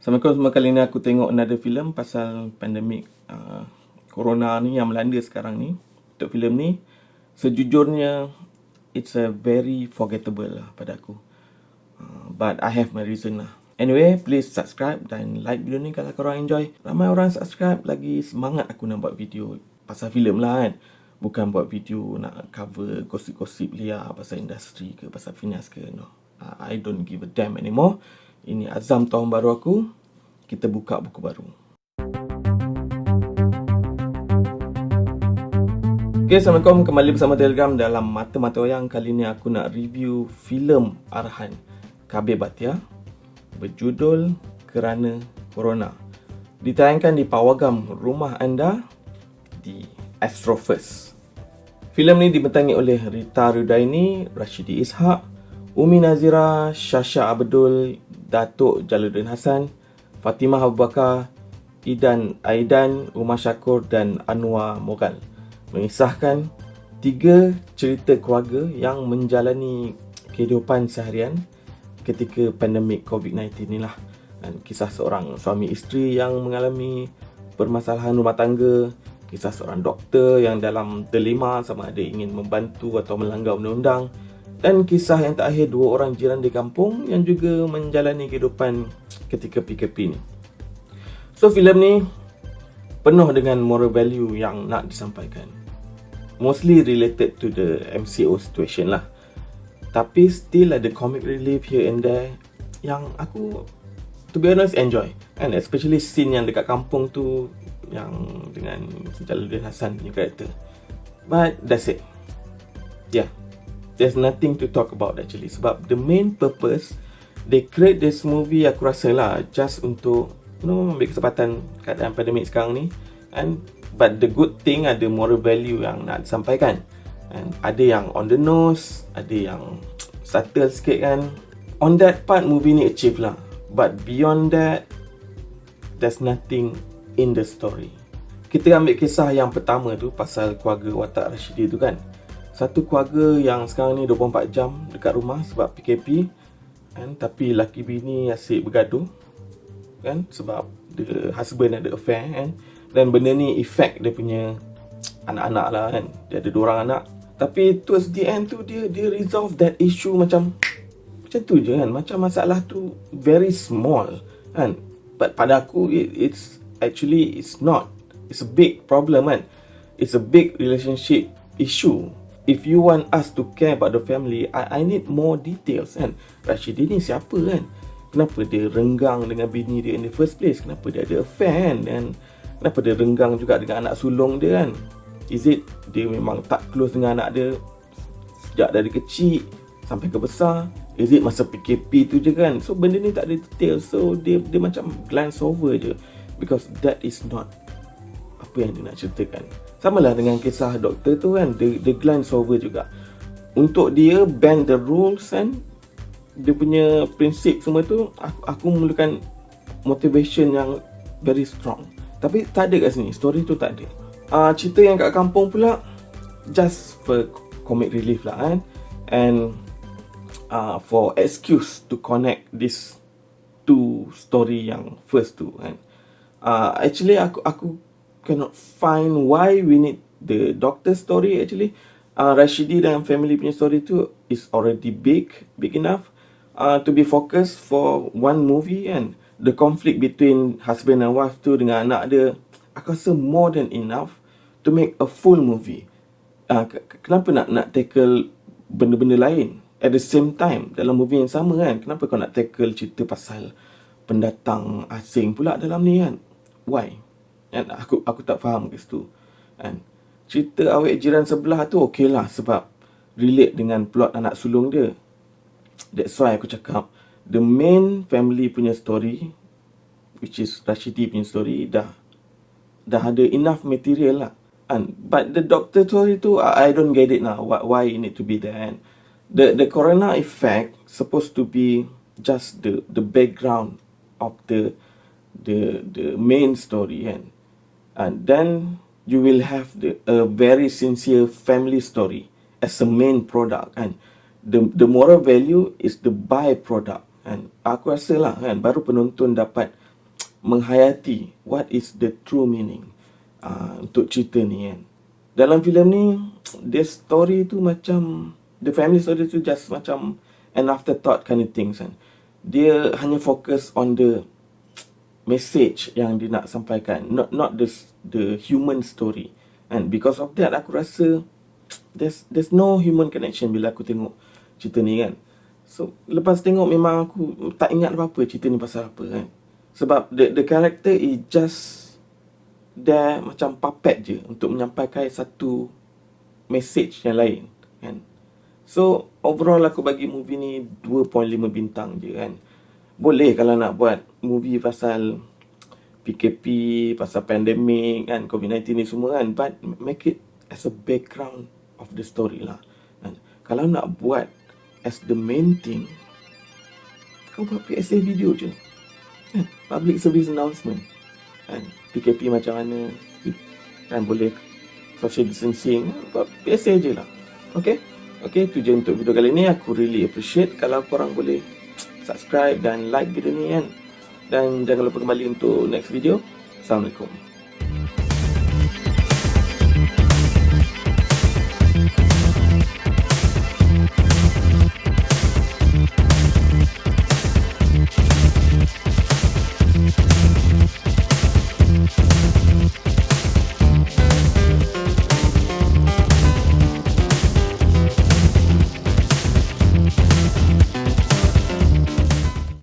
Assalamualaikum semua. Kali ni aku tengok another film pasal pandemik corona ni yang melanda sekarang ni. Untuk filem ni, sejujurnya it's a very forgettable lah pada aku. But I have my reason lah. Anyway, please subscribe dan like video ni kalau korang enjoy. Ramai orang subscribe, lagi semangat aku nak buat video pasal filem lah kan. Bukan buat video nak cover gosip-gosip liar pasal industri ke, pasal finance ke, no. I don't give a damn anymore. Ini azam tahun baru aku. Kita buka buku baru. Okay, Assalamualaikum. Kembali bersama Telegram dalam Mata-Mata Wayang. Kali ni aku nak review filem arahan Kabir Bhatia berjudul Kerana Corona. Ditayangkan di pawagam rumah anda di Astro First. Filem ni dibintangi oleh Rita Rudaini, Rashidi Ishak, Umi Nazira, Syasha Abdul, Datuk Jalaluddin Hassan, Fatimah Abu Bakar, Idan Aidan, Umar Syakur dan Anwar Mogal. Mengisahkan 3 cerita keluarga yang menjalani kehidupan seharian ketika pandemik COVID-19 ni lah. Dan kisah seorang suami isteri yang mengalami permasalahan rumah tangga, kisah seorang doktor yang dalam dilema sama ada ingin membantu atau melanggar undang-undang, dan kisah yang terakhir 2 orang jiran di kampung yang juga menjalani kehidupan ketika PKP ni. So filem ni penuh dengan moral value yang nak disampaikan. Mostly related to the MCO situation lah. Tapi still ada comic relief here and there yang aku, to be honest, enjoy. And especially scene yang dekat kampung tu yang dengan Jalaluddin Hassan punya karakter. But that's it. Yeah. There's nothing to talk about actually. Sebab the main purpose they create this movie, aku rasa lah, just untuk ambil kesempatan keadaan pandemik sekarang ni. But the good thing, ada moral value yang nak disampaikan. And ada yang on the nose, ada yang subtle sikit kan. On that part, movie ni achieve lah. But beyond that, there's nothing in the story. Kita ambil kisah yang pertama tu, pasal keluarga watak Rashidi tu kan. Satu keluarga yang sekarang ni 24 jam dekat rumah sebab PKP kan, tapi laki bini asyik bergaduh kan, sebab the husband ada affair kan. Dan benda ni effect dia punya anak-anak lah kan. Dia ada 2 orang anak. Tapi towards the end tu dia resolve that issue macam tu je kan. Macam masalah tu very small kan. But pada aku it's not. It's a big problem kan. It's a big relationship issue. If you want us to care about the family, I need more details kan. Rashidi ni siapa kan? Kenapa dia renggang dengan bini dia in the first place? Kenapa dia ada affair kan? Dan kenapa dia renggang juga dengan anak sulung dia kan? Is it dia memang tak close dengan anak dia sejak dari kecil sampai ke besar? Is it masa PKP tu je kan? So benda ni tak ada detail. So dia macam glance over je. Because that is not apa yang dia nak ceritakan. Sama lah dengan kisah doktor tu kan. Dia glance over juga. Untuk dia bend the rules kan, dia punya prinsip semua tu, aku memerlukan motivation yang very strong. Tapi tak ada kat sini. Story tu tak ada. Cerita yang kat kampung pula just for comic relief lah kan. And for excuse to connect this 2 story yang first tu kan. Actually aku cannot find why we need the doctor story actually. Rashidi dan family punya story tu is already big enough to be focused for one movie kan. The conflict between husband and wife tu dengan anak dia, aku rasa more than enough to make a full movie. Kenapa nak tackle benda-benda lain at the same time dalam movie yang sama kan? Kenapa kau nak tackle cerita pasal pendatang asing pula dalam ni kan? Why? And aku tak faham ke situ. And cerita awet jiran sebelah tu okey lah sebab relate dengan plot anak sulung dia. That's why aku cakap the main family punya story, which is Rashidi punya story, dah ada enough material lah. But the doctor story tu, I don't get it now. Why it need to be there? And the corona effect supposed to be just the background of the main story kan. And then you will have a very sincere family story as a main product kan. The moral value is the byproduct kan. Aku rasa lah kan, baru penonton dapat menghayati what is the true meaning untuk cerita ni kan. Dalam filem ni, the story tu macam, the family story tu just macam an afterthought kind of things kan. Dia hanya fokus on the message yang dia nak sampaikan, not the human story. And because of that, aku rasa there's no human connection bila aku tengok cerita ni kan. So lepas tengok memang aku tak ingat apa-apa cerita ni pasal apa kan. Sebab the character is just there macam puppet je untuk menyampaikan satu message yang lain kan. So overall aku bagi movie ni 2.5 bintang je kan. Boleh kalau nak buat movie pasal PKP, pasal pandemik kan, COVID-19 ni semua kan, but make it as a background of the story lah kan. Kalau nak buat as the main thing, kau buat PSA video je kan? Public service announcement kan, PKP macam mana kan, boleh social distancing, buat PSA je lah. Okay, tu je untuk video kali ni. Aku really appreciate kalau korang boleh subscribe dan like video ni kan. Dan jangan lupa kembali untuk next video. Assalamualaikum.